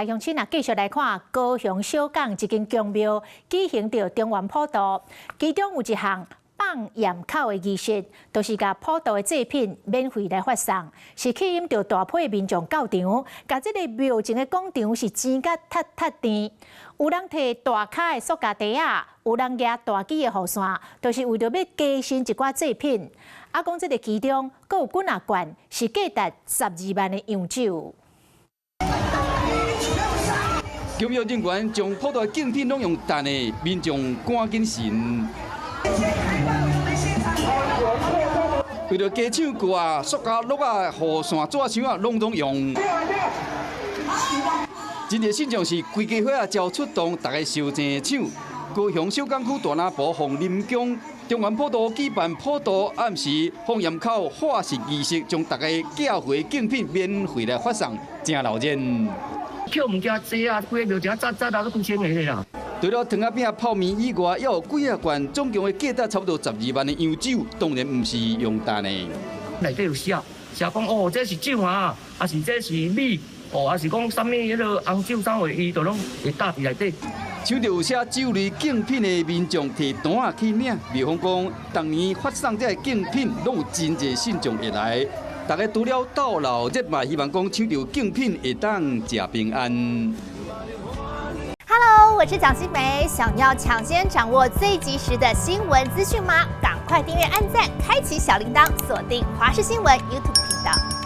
乡亲啊，继续来看高雄小港一间宫庙举行着中元普渡，其中有一项放焰口的仪式，就是甲普渡的祭品免费来发送，是吸引着大批民众到场，甲这个庙前的广场是挤甲塌甜。有人摕大卡的塑胶袋啊，有人举大支的雨伞，都是为着要加新一寡祭品。啊，讲这个其中，阁有几啊罐是价值12万的洋酒。 宫庙人员将普渡竞品拢用弹的，民众赶紧神。为了加抢购啊，塑胶鹿啊、雨伞、纸箱啊，拢用。真侪信众是规家伙啊，招出动，大家受争抢。高雄小港区大南部凤林宫中元普渡举办普渡暗时放焰口化石仪式，将大家寄回竞品免费来发送，真闹热。 捡物件济啊，规个庙埕早都几千个啦。除了糖仔饼、泡面以外，还有几啊罐总共的价值差不多12万的洋酒，当然唔是用单的。内底有写讲哦，这是酒啊，还是这是米哦，还是讲什么迄个红酒啥货，伊都拢会搭伫内底。抢到有写酒类竞品的民众摕单啊去领，庙方讲，当年发送这竞品，拢有真侪信众会来。 大家除了斗闹热嘛，希望讲抢到竞品会当食平安。Hello， 我是蒋欣梅。想要抢先掌握最及时的新闻资讯吗？赶快订阅、按赞、开启小铃铛，锁定华视新闻 YouTube 频道。